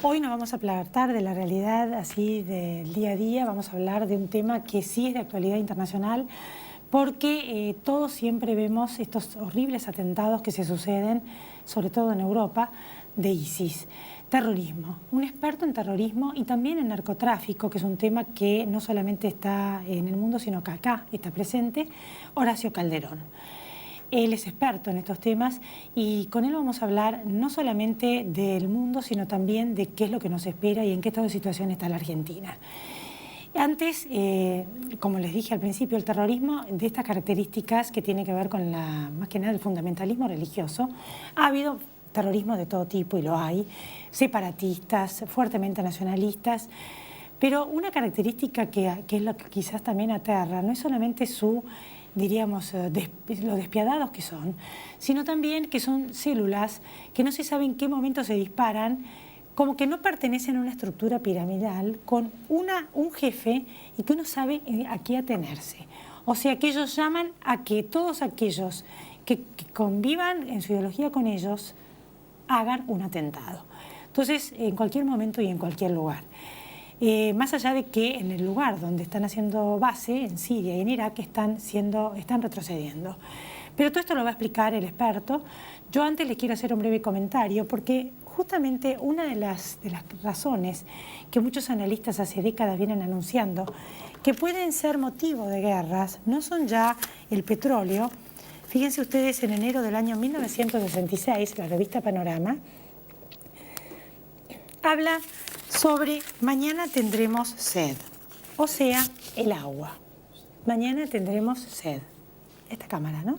Hoy nos vamos a apartar de la realidad así del día a día, vamos a hablar de un tema que sí es de actualidad internacional, porque todos siempre vemos estos horribles atentados que se suceden, sobre todo en Europa, de ISIS. Terrorismo, un experto en terrorismo y también en narcotráfico, que es un tema que no solamente está en el mundo, sino que acá está presente, Horacio Calderón. Él es experto en estos temas y con él vamos a hablar no solamente del mundo, sino también de qué es lo que nos espera y en qué estado de situación está la Argentina. Antes, como les dije al principio, el terrorismo de estas características que tiene que ver con más que nada el fundamentalismo religioso, ha habido terrorismo de todo tipo y lo hay, separatistas, fuertemente nacionalistas, pero una característica que es lo que quizás también aterra, no es solamente diríamos, lo despiadados que son, sino también que son células que no se sabe en qué momento se disparan, como que no pertenecen a una estructura piramidal con un jefe y que uno sabe a qué atenerse. O sea, que ellos llaman a que todos aquellos que convivan en su ideología con ellos hagan un atentado. Entonces, en cualquier momento y en cualquier lugar. Más allá de que en el lugar donde están haciendo base, en Siria y en Irak, están retrocediendo. Pero todo esto lo va a explicar el experto. Yo antes les quiero hacer un breve comentario, porque justamente una de las razones que muchos analistas hace décadas vienen anunciando, que pueden ser motivo de guerras, no son ya el petróleo. Fíjense ustedes, en enero del año 1966, la revista Panorama habla sobre mañana tendremos sed, o sea, el agua. Mañana tendremos sed. Esta cámara, ¿no?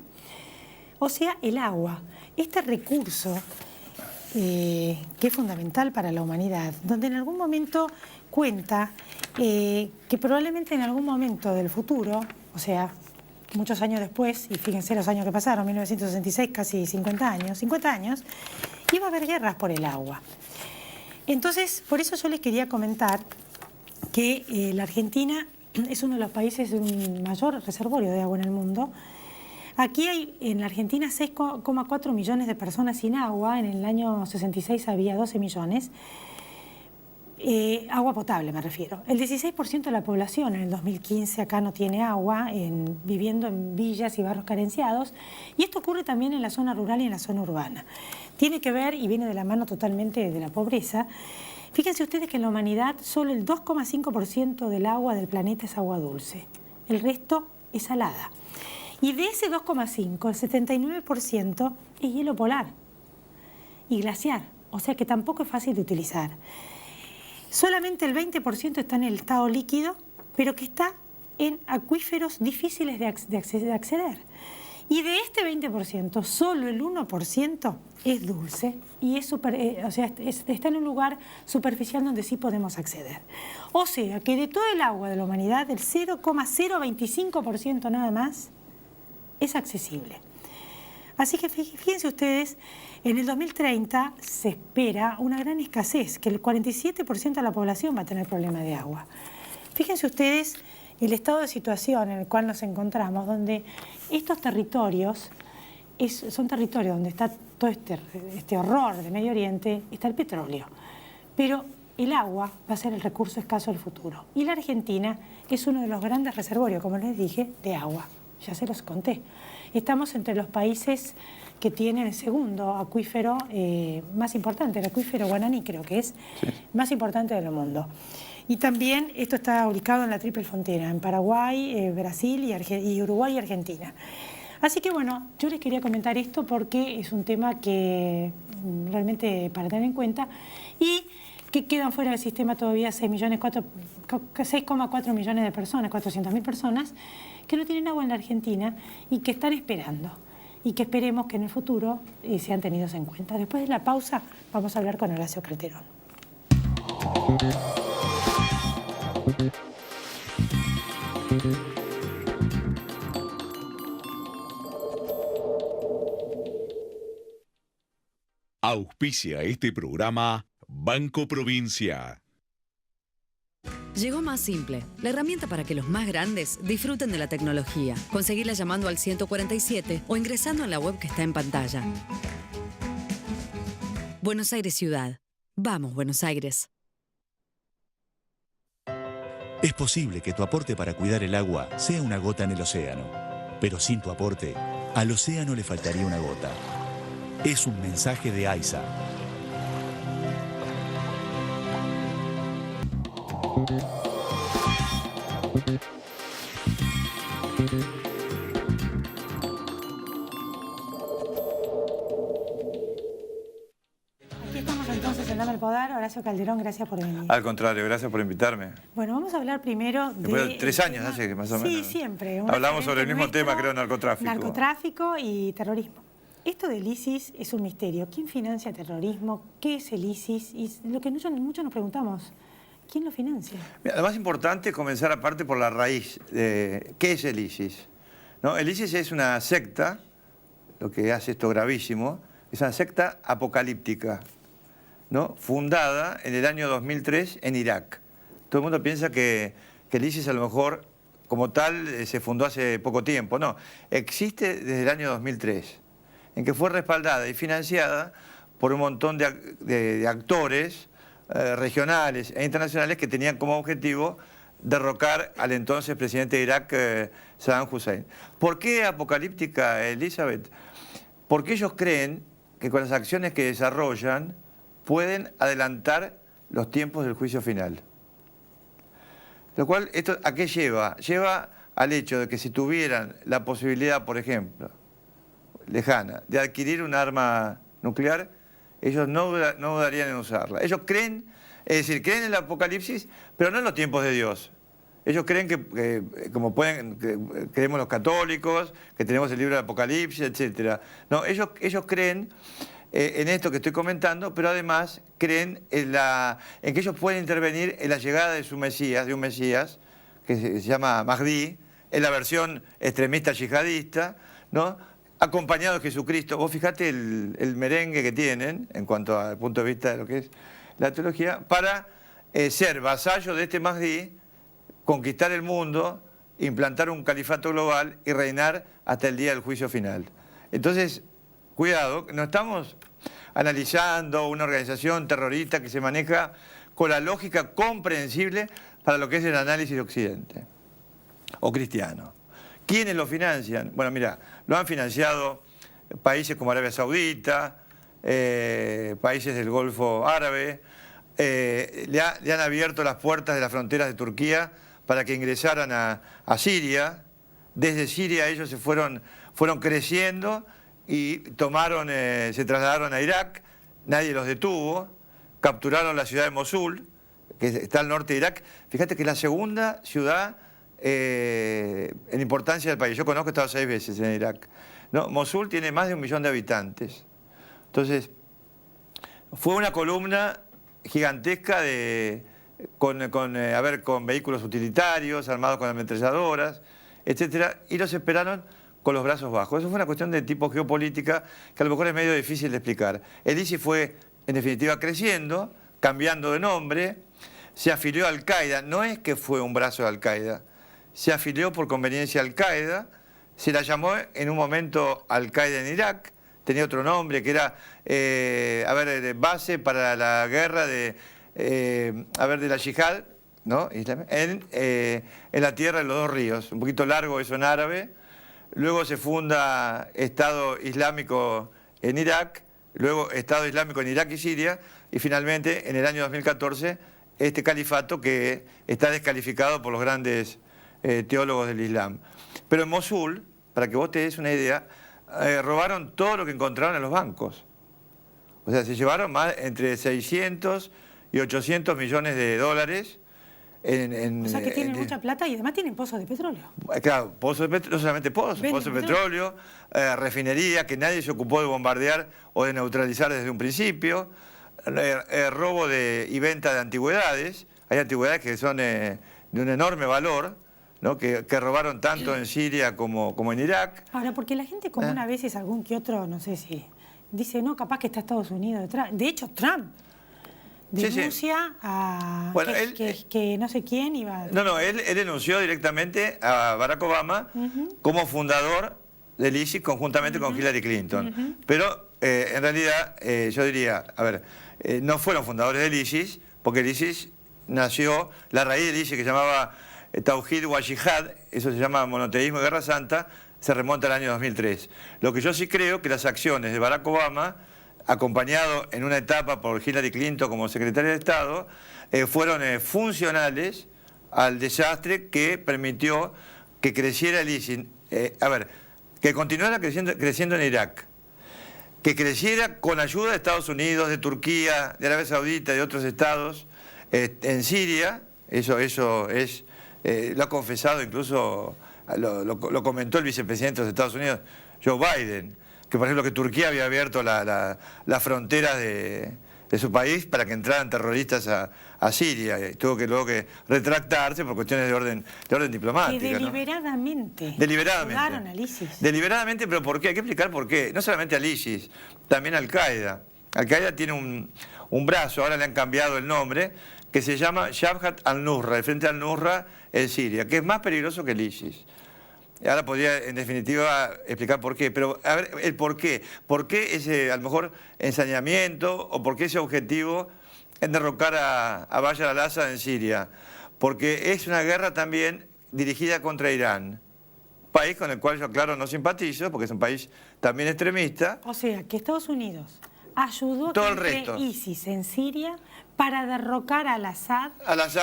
O sea, el agua. Este recurso que es fundamental para la humanidad, donde en algún momento cuenta que probablemente en algún momento del futuro, o sea, muchos años después, y fíjense los años que pasaron, 1966, casi 50 años, iba a haber guerras por el agua. Entonces, por eso yo les quería comentar que la Argentina es uno de los países de un mayor reservorio de agua en el mundo. Aquí hay en la Argentina 6,4 millones de personas sin agua. En el año 66 había 12 millones. Agua potable me refiero. El 16% de la población en el 2015 acá no tiene agua, viviendo en villas y barrios carenciados. Y esto ocurre también en la zona rural y en la zona urbana. Tiene que ver y viene de la mano totalmente de la pobreza. Fíjense ustedes que en la humanidad solo el 2,5% del agua del planeta es agua dulce. El resto es salada. Y de ese 2,5, el 79% es hielo polar y glaciar. O sea que tampoco es fácil de utilizar. Solamente el 20% está en el estado líquido, pero que está en acuíferos difíciles de acceder. Y de este 20%, solo el 1% es dulce y está en un lugar superficial donde sí podemos acceder. O sea, que de todo el agua de la humanidad, el 0,025% nada más es accesible. Así que fíjense ustedes, en el 2030 se espera una gran escasez, que el 47% de la población va a tener problema de agua. Fíjense ustedes el estado de situación en el cual nos encontramos, donde estos territorios son territorios donde está todo este horror de Medio Oriente, está el petróleo. Pero el agua va a ser el recurso escaso del futuro. Y la Argentina es uno de los grandes reservorios, como les dije, de agua. Ya se los conté. Estamos entre los países que tienen el segundo acuífero más importante, el acuífero Guananí, creo que es, más importante del mundo. Y también esto está ubicado en la triple frontera, en Paraguay, Brasil y Uruguay y Argentina. Así que bueno, yo les quería comentar esto porque es un tema que realmente para tener en cuenta y que quedan fuera del sistema todavía 6,4 millones de personas, 400.000 personas, que no tienen agua en la Argentina y que están esperando. Y que esperemos que en el futuro sean tenidos en cuenta. Después de la pausa vamos a hablar con Horacio Calderón. Auspicia este programa Banco Provincia. Llegó Más Simple, la herramienta para que los más grandes disfruten de la tecnología. Conseguirla llamando al 147 o ingresando en la web que está en pantalla. Buenos Aires Ciudad. Vamos, Buenos Aires. Es posible que tu aporte para cuidar el agua sea una gota en el océano, pero sin tu aporte, al océano le faltaría una gota. Es un mensaje de AISA. Aquí estamos entonces en Dame el Poder. Horacio Calderón, gracias por venir. Al contrario, gracias por invitarme. Bueno, vamos a hablar primero Después de... de 3 años hace que más o menos. Sí, siempre. Hablamos sobre el mismo tema, creo, narcotráfico. Narcotráfico y terrorismo. Esto del ISIS es un misterio. ¿Quién financia el terrorismo? ¿Qué es el ISIS? Y lo que muchos nos preguntamos, ¿quién lo financia? Mira, lo más importante es comenzar aparte por la raíz de qué es el ISIS. ¿No? El ISIS es una secta, lo que hace esto gravísimo, es una secta apocalíptica, ¿no? Fundada en el año 2003 en Irak. Todo el mundo piensa que el ISIS a lo mejor como tal se fundó hace poco tiempo. No, existe desde el año 2003. En que fue respaldada y financiada por un montón de actores regionales e internacionales que tenían como objetivo derrocar al entonces presidente de Irak, Saddam Hussein. ¿Por qué apocalíptica, Elizabeth? Porque ellos creen que con las acciones que desarrollan pueden adelantar los tiempos del juicio final. Lo cual, ¿esto a qué lleva? Lleva al hecho de que si tuvieran la posibilidad, por ejemplo, lejana, de adquirir un arma nuclear, ellos no dudarían en usarla. Ellos creen, es decir, creen en el apocalipsis, pero no en los tiempos de Dios. Ellos creen que creemos los católicos, que tenemos el libro del Apocalipsis, etc. No, ellos creen en esto que estoy comentando, pero además creen en que ellos pueden intervenir en la llegada de su Mesías, de un Mesías, que se llama Mahdi, en la versión extremista yihadista, ¿no? Acompañado de Jesucristo. Vos fijate el merengue que tienen, en cuanto al punto de vista de lo que es la teología, para ser vasallo de este Mahdi, conquistar el mundo, implantar un califato global y reinar hasta el día del juicio final. Entonces, cuidado, no estamos analizando una organización terrorista que se maneja con la lógica comprensible para lo que es el análisis de Occidente o cristiano. ¿Quiénes lo financian? Bueno, mira, lo han financiado países como Arabia Saudita, países del Golfo Árabe, le han abierto las puertas de las fronteras de Turquía para que ingresaran a Siria. Desde Siria ellos se fueron creciendo y se trasladaron a Irak, nadie los detuvo, capturaron la ciudad de Mosul, que está al norte de Irak. Fíjate que es la segunda ciudad en importancia del país. Yo conozco, he estado 6 veces en Irak. ¿No? Mosul tiene más de 1 millón de habitantes. Entonces, fue una columna gigantesca con vehículos utilitarios, armados con ametralladoras, etcétera, y los esperaron con los brazos bajos. Eso fue una cuestión de tipo geopolítica que a lo mejor es medio difícil de explicar. El ISIS fue, en definitiva, creciendo, cambiando de nombre, se afilió a Al-Qaeda. No es que fue un brazo de Al-Qaeda, se afilió por conveniencia a Al-Qaeda, se la llamó en un momento Al-Qaeda en Irak, tenía otro nombre que era base para la guerra de la yihad, ¿no? en la tierra de los 2 ríos, un poquito largo eso en árabe. Luego se funda Estado Islámico en Irak, luego Estado Islámico en Irak y Siria, y finalmente en el año 2014 este califato que está descalificado por los grandes teólogos del Islam. Pero en Mosul, para que vos te des una idea, robaron todo lo que encontraron en los bancos. O sea, se llevaron entre 600 y 800 millones de dólares. O sea que tienen mucha plata y además tienen pozos de petróleo. Claro, pozos de petróleo, no solamente pozos de petróleo, refinería que nadie se ocupó de bombardear o de neutralizar desde un principio, robo y venta de antigüedades. Hay antigüedades que son de un enorme valor, ¿no? que robaron tanto en Siria como en Irak. Ahora, porque la gente común a veces, algún que otro, no sé si, dice, no, capaz que está Estados Unidos detrás. De hecho, Trump denuncia a que no sé quién iba... No, él denunció directamente a Barack Obama como fundador del ISIS conjuntamente con Hillary Clinton. Pero en realidad, yo diría, a ver, no fueron fundadores del ISIS, porque el ISIS nació, la raíz del ISIS que se llamaba Tawhid wa Jihad, eso se llama monoteísmo y guerra santa, se remonta al año 2003. Lo que yo sí creo que las acciones de Barack Obama, acompañado en una etapa por Hillary Clinton como secretaria de Estado, fueron funcionales al desastre que permitió que creciera el ISIS. Que continuara creciendo en Irak, que creciera con ayuda de Estados Unidos, de Turquía, de Arabia Saudita, de otros estados, en Siria, eso es, lo ha confesado incluso, lo comentó el vicepresidente de los Estados Unidos, Joe Biden, que por ejemplo que Turquía había abierto las fronteras de su país para que entraran terroristas a Siria, y tuvo que luego que retractarse por cuestiones de orden diplomático. Y deliberadamente. ¿No? Deliberadamente. Ayudaron al ISIS. Deliberadamente, pero ¿por qué? Hay que explicar por qué. No solamente al ISIS, también Al Qaeda. Al Qaeda tiene un brazo, ahora le han cambiado el nombre, que se llama Jabhat al-Nusra, el Frente al-Nusra en Siria, que es más peligroso que el ISIS. Ahora podría, en definitiva, explicar por qué. Pero, a ver, el por qué. ¿Por qué ese, a lo mejor, ensañamiento o por qué ese objetivo en derrocar a Bashar al-Assad en Siria? Porque es una guerra también dirigida contra Irán. País con el cual yo, claro, no simpatizo, porque es un país también extremista. O sea, que Estados Unidos ayudó a todo el que resto. ISIS en Siria para derrocar al Assad,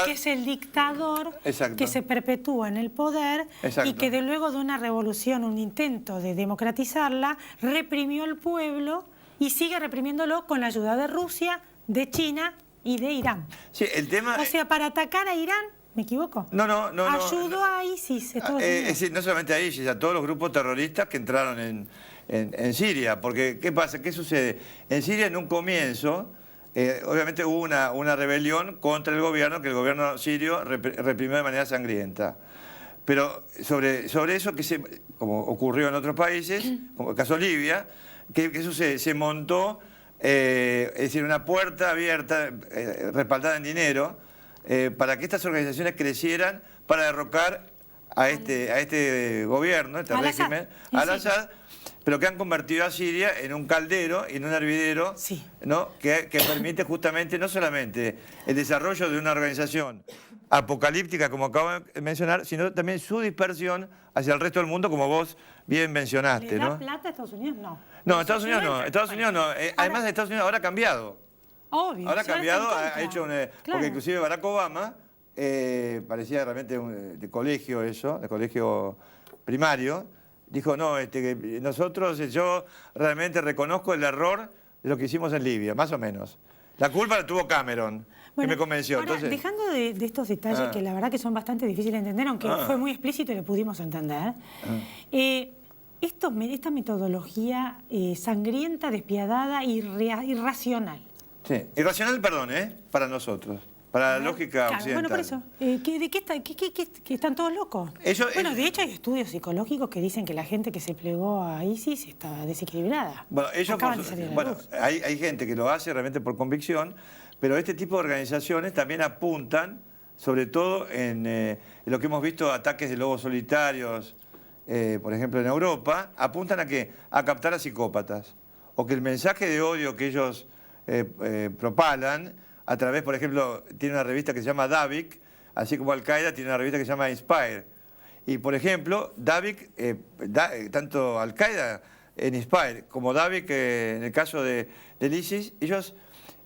que es el dictador Exacto. que se perpetúa en el poder. Exacto. Y que luego de una revolución, un intento de democratizarla, reprimió al pueblo y sigue reprimiéndolo con la ayuda de Rusia, de China y de Irán. Sí, el tema... O sea, para atacar a Irán, ¿me equivoco? No. Ayudó a ISIS, Estados Unidos. Es decir, no solamente a ISIS, a todos los grupos terroristas que entraron en Siria. Porque, ¿qué pasa? ¿Qué sucede? En Siria, en un comienzo, obviamente hubo una rebelión contra el gobierno, que el gobierno sirio reprimió de manera sangrienta. Pero sobre eso, como ocurrió en otros países, como el caso Libia, ¿qué sucede? Se montó, es decir, una puerta abierta, respaldada en dinero, para que estas organizaciones crecieran para derrocar a este gobierno, este régimen, al-Assad, pero que han convertido a Siria en un caldero y en un hervidero, sí, ¿no? que permite justamente no solamente el desarrollo de una organización apocalíptica, como acabo de mencionar, sino también su dispersión hacia el resto del mundo, como vos bien mencionaste. ¿Le da ¿no? plata a Estados Unidos? No. No, Estados Unidos no. Estados Unidos no. Además, Estados Unidos ahora ha cambiado. Obvio. Ahora ha cambiado, ha hecho Claro. porque inclusive Barack Obama, parecía realmente de colegio eso, de colegio primario, dijo, no, yo realmente reconozco el error de lo que hicimos en Libia, más o menos. La culpa la tuvo Cameron, que me convenció. Ahora, Entonces, dejando de estos detalles que la verdad que son bastante difíciles de entender, aunque fue muy explícito y lo pudimos entender, esta metodología sangrienta, despiadada, irracional. sí, irracional, perdón, para nosotros. Para la lógica occidental. Bueno, por eso. ¿De qué están todos locos? Bueno, de hecho hay estudios psicológicos que dicen que la gente que se plegó a ISIS está desequilibrada. Bueno, hay gente que lo hace realmente por convicción, pero este tipo de organizaciones también apuntan, sobre todo en lo que hemos visto, ataques de lobos solitarios, por ejemplo en Europa, apuntan a captar a psicópatas. O que el mensaje de odio que ellos propalan, a través, por ejemplo, tiene una revista que se llama Davik, así como Al Qaeda tiene una revista que se llama Inspire. Y, por ejemplo, Davik, tanto Al Qaeda en Inspire como Davik en el caso del ISIS, ellos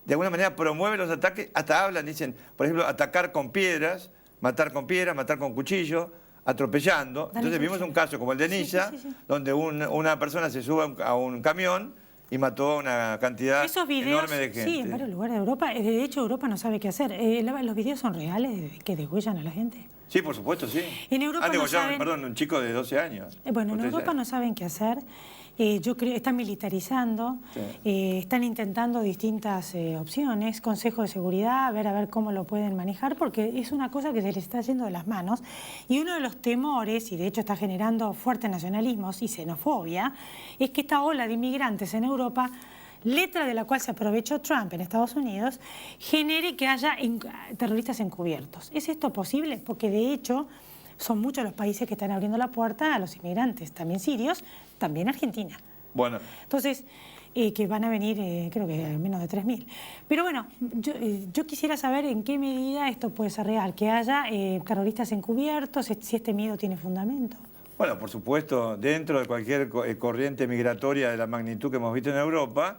de alguna manera promueven los ataques, hasta hablan, dicen, por ejemplo, atacar con piedras, matar con cuchillo, atropellando. Entonces vimos un caso como el de Niza, donde una persona se sube a un camión y mató a una cantidad enorme de gente. Sí, en varios lugares de Europa. De hecho, Europa no sabe qué hacer. ¿Los videos son reales que degüellan a la gente? Sí, por supuesto, sí. En Europa no saben... Perdón, un chico de 12 años. Bueno, en Europa no saben qué hacer. Yo creo que están militarizando, están intentando distintas opciones, Consejo de Seguridad, a ver cómo lo pueden manejar, porque es una cosa que se les está yendo de las manos. Y uno de los temores, y de hecho está generando fuertes nacionalismos y xenofobia, es que esta ola de inmigrantes en Europa, letra de la cual se aprovechó Trump en Estados Unidos, genere que haya terroristas encubiertos. ¿Es esto posible? Porque de hecho son muchos los países que están abriendo la puerta a los inmigrantes, también sirios, también Argentina. Bueno. Entonces, que van a venir, creo que menos de 3.000. Pero bueno, yo quisiera saber en qué medida esto puede ser real, que haya terroristas encubiertos, si este miedo tiene fundamento. Bueno, por supuesto, dentro de cualquier corriente migratoria de la magnitud que hemos visto en Europa,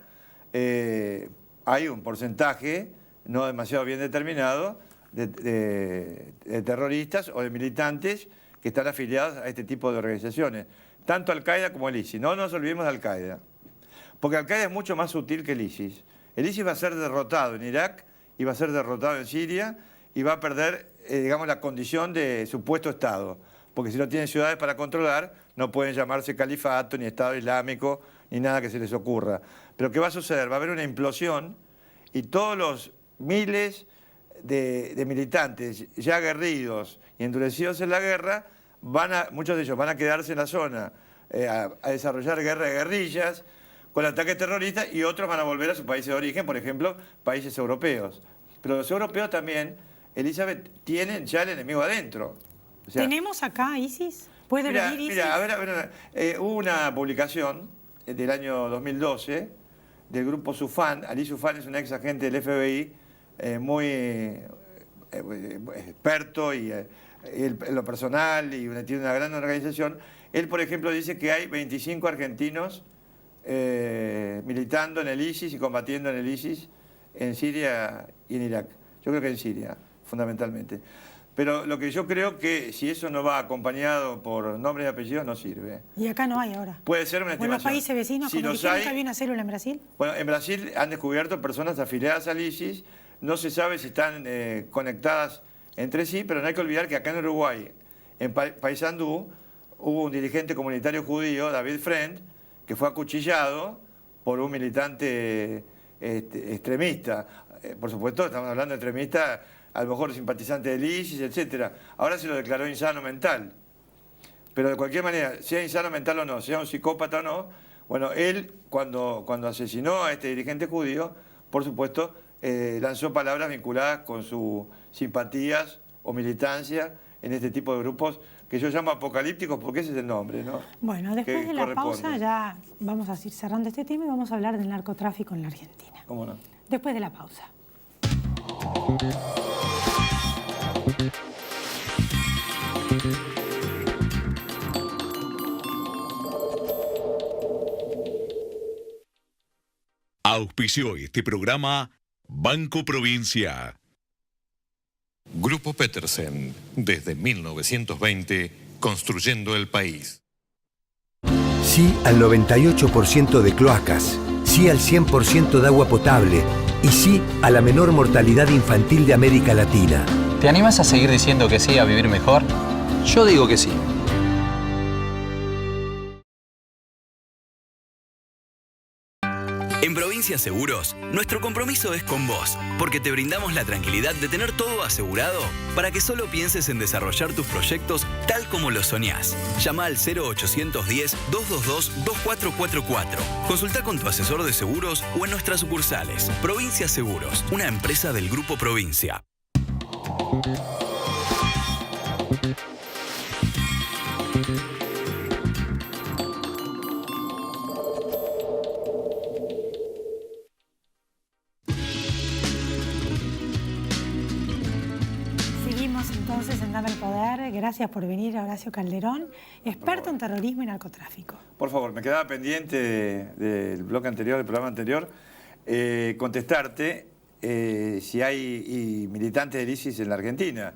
hay un porcentaje no demasiado bien determinado de terroristas o de militantes que están afiliados a este tipo de organizaciones, tanto Al-Qaeda como el ISIS. No nos olvidemos de Al-Qaeda, porque Al-Qaeda es mucho más sutil que el ISIS. El ISIS va a ser derrotado en Irak y va a ser derrotado en Siria y va a perder, digamos, la condición de supuesto Estado, porque si no tienen ciudades para controlar, no pueden llamarse califato, ni Estado Islámico, ni nada que se les ocurra. Pero ¿qué va a suceder? Va a haber una implosión y todos los miles de militantes ya aguerridos y endurecidos en la guerra, muchos de ellos van a quedarse en la zona a desarrollar guerra de guerrillas con ataques terroristas, y otros van a volver a sus países de origen, por ejemplo, países europeos. Pero los europeos también, Elizabeth, tienen ya el enemigo adentro. O sea, ¿tenemos acá ISIS? ¿Puede venir ISIS? Mira, a ver, hubo una publicación del año 2012 del grupo Soufan. Ali Soufan es un ex agente del FBI, muy experto y en lo personal, y tiene una gran organización. Él, por ejemplo, dice que hay 25 argentinos militando en el ISIS y combatiendo en el ISIS en Siria y en Irak. Yo creo que en Siria, fundamentalmente. Pero lo que yo creo que si eso no va acompañado por nombres y apellidos, no sirve. Y acá no hay ahora. Puede ser una estimación. ¿En los países vecinos, si como dijeron que había una célula en Brasil? Bueno, en Brasil han descubierto personas afiliadas al ISIS. No se sabe si están conectadas entre sí, pero no hay que olvidar que acá en Uruguay, en Paysandú, hubo un dirigente comunitario judío, David Friend, que fue acuchillado por un militante extremista. Por supuesto, estamos hablando de extremistas, a lo mejor simpatizante del ISIS, etc. Ahora se lo declaró insano mental. Pero de cualquier manera, sea insano mental o no, sea un psicópata o no, bueno, él cuando asesinó a este dirigente judío, por supuesto, lanzó palabras vinculadas con sus simpatías o militancia en este tipo de grupos que yo llamo apocalípticos, porque ese es el nombre, ¿no? Bueno, después de la pausa ya vamos a ir cerrando este tema y vamos a hablar del narcotráfico en la Argentina. ¿Cómo no? Después de la pausa. Auspició este programa Banco Provincia. Grupo Petersen, desde 1920, construyendo el país. Sí al 98% de cloacas, sí al 100% de agua potable y sí a la menor mortalidad infantil de América Latina. ¿Te animas a seguir diciendo que sí a vivir mejor? Yo digo que sí. En Provincia Seguros, nuestro compromiso es con vos, porque te brindamos la tranquilidad de tener todo asegurado para que solo pienses en desarrollar tus proyectos tal como lo soñás. Llama al 0810-222-2444. Consulta con tu asesor de seguros o en nuestras sucursales. Provincia Seguros, una empresa del Grupo Provincia. Entonces, en Dame el Poder, gracias por venir, Horacio Calderón, experto en terrorismo y narcotráfico. Por favor, me quedaba pendiente del bloque anterior, del programa anterior, contestarte si hay militantes del ISIS en la Argentina.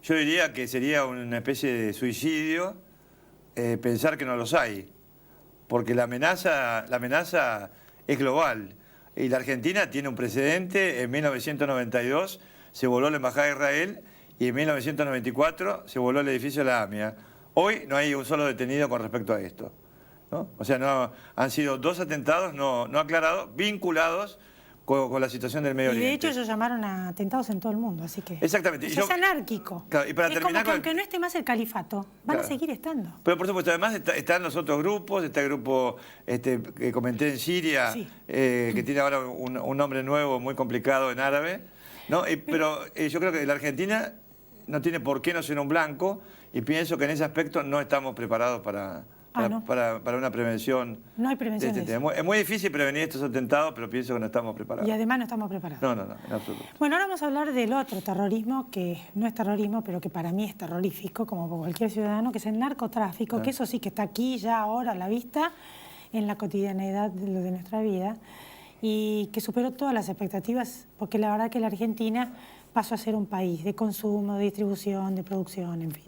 Yo diría que sería una especie de suicidio pensar que no los hay, porque la amenaza es global. Y la Argentina tiene un precedente. En 1992 se voló la Embajada de Israel y en 1994 se voló el edificio de la AMIA. Hoy no hay un solo detenido con respecto a esto, ¿no? O sea, no, han sido 2 atentados no aclarados, vinculados con la situación del Medio Oriente. Y de hecho ellos llamaron a atentados en todo el mundo, así que... Exactamente. Es anárquico. Claro, y para es terminar como que aunque no esté más el califato, van a seguir estando. Pero por supuesto, además están los otros grupos, está el grupo que comenté en Siria, sí, que tiene ahora un nombre nuevo muy complicado en árabe, ¿no? Pero yo creo que la Argentina no tiene por qué no ser un blanco, y pienso que en ese aspecto no estamos preparados para no. para una prevención. No hay prevención de eso. Es muy difícil prevenir estos atentados, pero pienso que no estamos preparados. Y además no estamos preparados. No, en absoluto. Bueno, ahora vamos a hablar del otro terrorismo, que no es terrorismo, pero que para mí es terrorífico, como por cualquier ciudadano, que es el narcotráfico, que eso sí que está aquí ya ahora a la vista, en la cotidianeidad de nuestra vida, y que superó todas las expectativas, porque la verdad que la Argentina pasó a ser un país de consumo, de distribución, de producción, en fin.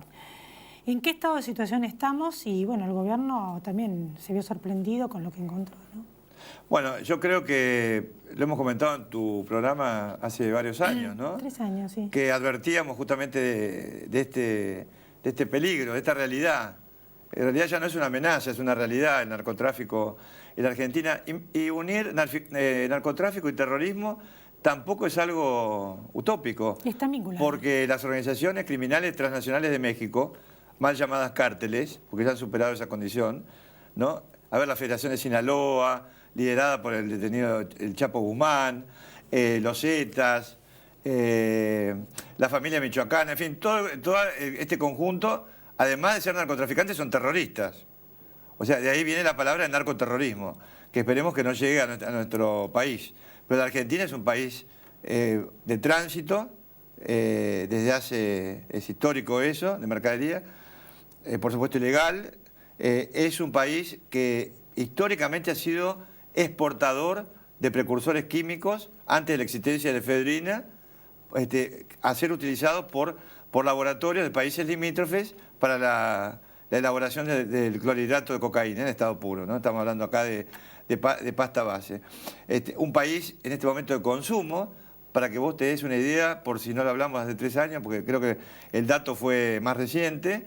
¿En qué estado de situación estamos? Y bueno, el gobierno también se vio sorprendido con lo que encontró, ¿no? Bueno, yo creo que lo hemos comentado en tu programa hace varios años, ¿no? 3 años, sí. Que advertíamos justamente de este peligro, de esta realidad. En realidad ya no es una amenaza, es una realidad el narcotráfico en la Argentina. Y unir narcotráfico y terrorismo tampoco es algo utópico. Están vinculados. Porque las organizaciones criminales transnacionales de México, mal llamadas cárteles, porque ya han superado esa condición, ¿no? A ver, la Federación de Sinaloa, liderada por el detenido el Chapo Guzmán, los Zetas, la familia michoacana, en fin, todo este conjunto, además de ser narcotraficantes, son terroristas. O sea, de ahí viene la palabra de narcoterrorismo, que esperemos que no llegue a nuestro país. Pero la Argentina es un país de tránsito, desde hace, es histórico eso, de mercadería, por supuesto ilegal. Es un país que históricamente ha sido exportador de precursores químicos antes de la existencia de la efedrina, a ser utilizados por laboratorios de países limítrofes para la elaboración del clorhidrato de cocaína en estado puro, ¿no? Estamos hablando acá de pasta base. Un país en este momento de consumo, para que vos te des una idea, por si no lo hablamos hace 3 años, porque creo que el dato fue más reciente,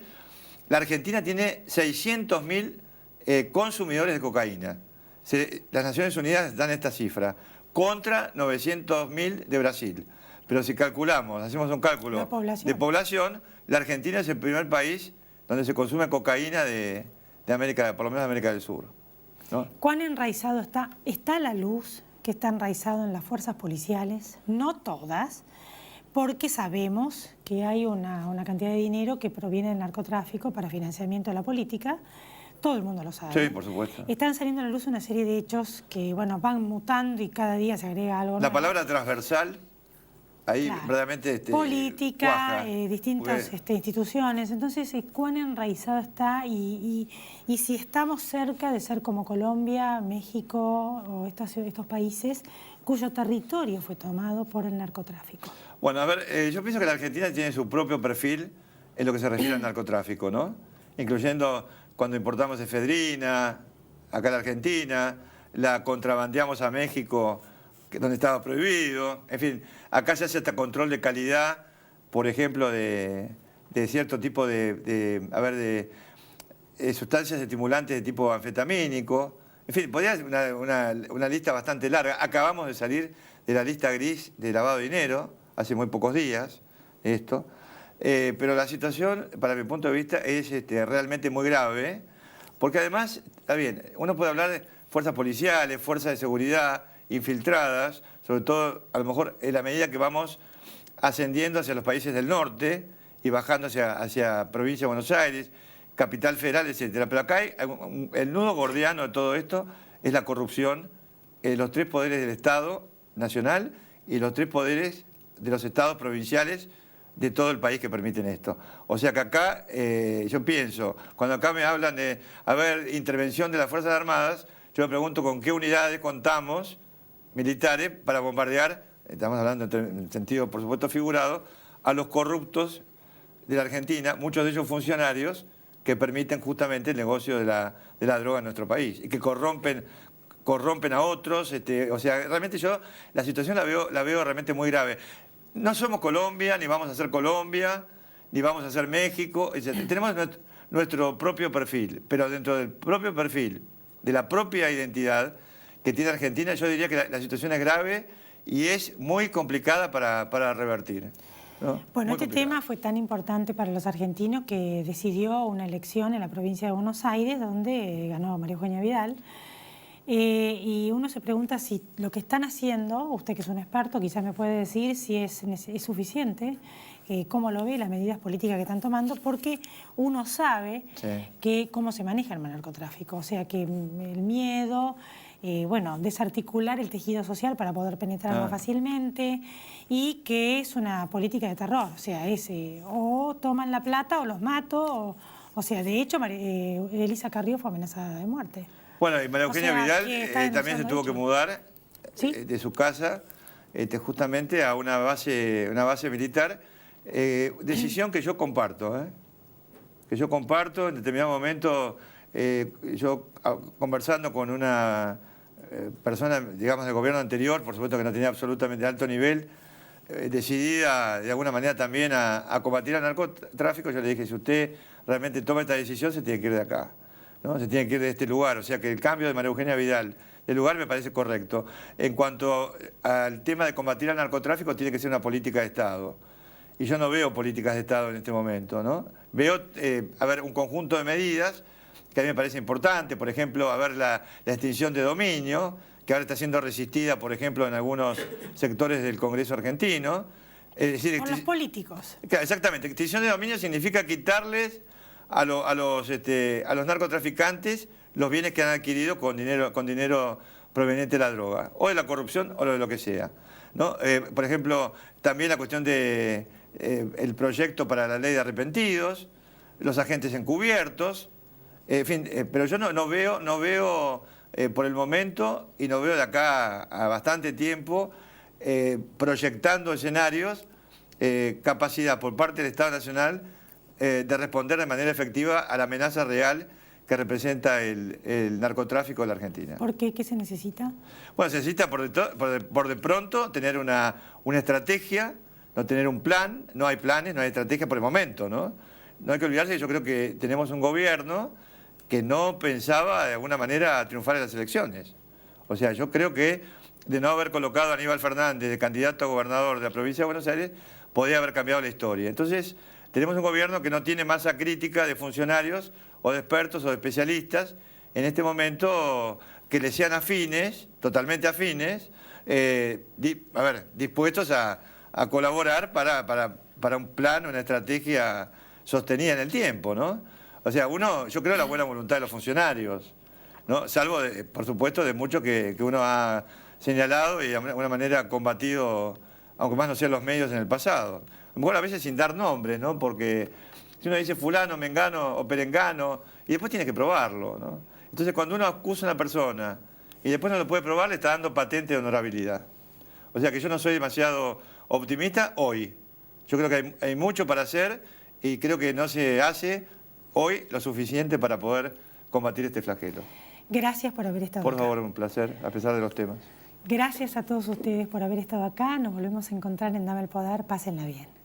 la Argentina tiene 600.000 consumidores de cocaína. Las Naciones Unidas dan esta cifra, contra 900.000 de Brasil. Pero si calculamos, hacemos un cálculo de población, la Argentina es el primer país donde se consume cocaína de América, por lo menos de América del Sur, ¿no? ¿Cuán enraizado está? Está la luz, que está enraizado en las fuerzas policiales, no todas, porque sabemos que hay una cantidad de dinero que proviene del narcotráfico para financiamiento de la política. Todo el mundo lo sabe. Sí, por supuesto. Están saliendo a la luz una serie de hechos que, bueno, van mutando y cada día se agrega algo nuevo. La palabra transversal, ahí verdaderamente política, distintas instituciones. Entonces, ¿cuán enraizado está? Y si estamos cerca de ser como Colombia, México o estos países cuyo territorio fue tomado por el narcotráfico. Bueno, a ver, yo pienso que la Argentina tiene su propio perfil en lo que se refiere al narcotráfico, ¿no? Incluyendo cuando importamos efedrina, acá en la Argentina, la contrabandeamos a México, donde estaba prohibido. En fin, acá se hace hasta control de calidad, por ejemplo, de cierto tipo de sustancias estimulantes de tipo anfetamínico. En fin, podría ser una lista bastante larga. Acabamos de salir de la lista gris de lavado de dinero, hace muy pocos días, esto. Pero la situación, para mi punto de vista, es realmente muy grave, porque además, está bien, uno puede hablar de fuerzas policiales, fuerzas de seguridad infiltradas, sobre todo, a lo mejor, en la medida que vamos ascendiendo hacia los países del norte y bajando hacia provincia de Buenos Aires, capital federal, etcétera. Pero acá el nudo gordiano de todo esto es la corrupción en los 3 poderes del Estado nacional y los 3 poderes de los estados provinciales de todo el país que permiten esto. O sea que acá, yo pienso, cuando acá me hablan de intervención de las Fuerzas Armadas, yo me pregunto con qué unidades contamos militares para bombardear, estamos hablando en sentido, por supuesto, figurado, a los corruptos de la Argentina, muchos de ellos funcionarios que permiten justamente el negocio de la droga en nuestro país y que corrompen a otros. O sea, realmente yo la situación la veo realmente muy grave. No somos Colombia, ni vamos a ser Colombia, ni vamos a ser México, etc. Tenemos nuestro propio perfil, pero dentro del propio perfil, de la propia identidad que tiene Argentina, yo diría que la situación es grave y es muy complicada para revertir, ¿no? Bueno, este tema fue tan importante para los argentinos que decidió una elección en la provincia de Buenos Aires, donde ganó María Eugenia Vidal. Y uno se pregunta si lo que están haciendo, usted que es un experto, quizás me puede decir si es suficiente, cómo lo ve, las medidas políticas que están tomando, porque uno sabe que cómo se maneja el narcotráfico, o sea que el miedo, bueno, desarticular el tejido social para poder penetrar más fácilmente, y que es una política de terror, o sea, es o toman la plata o los mato, o sea, de hecho Elisa Carrió fue amenazada de muerte. Bueno, y María Eugenia Vidal también se tuvo que mudar de su casa justamente a una base militar, decisión que yo comparto, en determinado momento, yo conversando con una persona, digamos, del gobierno anterior, por supuesto que no tenía absolutamente alto nivel, decidida de alguna manera también a combatir al narcotráfico, yo le dije, si usted realmente toma esta decisión, se tiene que ir de acá, ¿no? Se tiene que ir de este lugar, o sea que el cambio de María Eugenia Vidal del lugar me parece correcto. En cuanto al tema de combatir al narcotráfico, tiene que ser una política de Estado. Y yo no veo políticas de Estado en este momento, ¿no? Veo, un conjunto de medidas que a mí me parece importante, por ejemplo, la extinción de dominio, que ahora está siendo resistida, por ejemplo, en algunos sectores del Congreso argentino. Es decir, por los políticos. Exactamente, extinción de dominio significa quitarles a los narcotraficantes los bienes que han adquirido con dinero proveniente de la droga, o de la corrupción, o de lo que sea, ¿no? Por ejemplo, también la cuestión de el proyecto para la ley de arrepentidos, los agentes encubiertos, en fin, pero yo no veo por el momento, y no veo de acá a bastante tiempo, proyectando escenarios, capacidad por parte del Estado Nacional de responder de manera efectiva a la amenaza real que representa el narcotráfico en la Argentina. ¿Por qué? ¿Qué se necesita? Bueno, se necesita por de pronto tener una estrategia, no tener un plan, no hay planes, no hay estrategia por el momento, ¿no? No hay que olvidarse que yo creo que tenemos un gobierno que no pensaba de alguna manera triunfar en las elecciones. O sea, yo creo que de no haber colocado a Aníbal Fernández de candidato a gobernador de la provincia de Buenos Aires, podía haber cambiado la historia. Entonces, tenemos un gobierno que no tiene masa crítica de funcionarios o de expertos o de especialistas en este momento que le sean afines, totalmente afines, dispuestos a colaborar para un plan, una estrategia sostenida en el tiempo, ¿no? O sea, yo creo en la buena voluntad de los funcionarios, ¿no? Salvo, por supuesto, de muchos que uno ha señalado y de alguna manera combatido, aunque más no sean los medios en el pasado. A lo mejor a veces sin dar nombres, ¿no? Porque si uno dice fulano, mengano o perengano, y después tiene que probarlo, ¿no? Entonces cuando uno acusa a una persona y después no lo puede probar, le está dando patente de honorabilidad. O sea que yo no soy demasiado optimista hoy. Yo creo que hay mucho para hacer y creo que no se hace hoy lo suficiente para poder combatir este flagelo. Gracias por haber estado acá. Por favor, un placer, a pesar de los temas. Gracias a todos ustedes por haber estado acá. Nos volvemos a encontrar en Dame el Poder. Pásenla bien.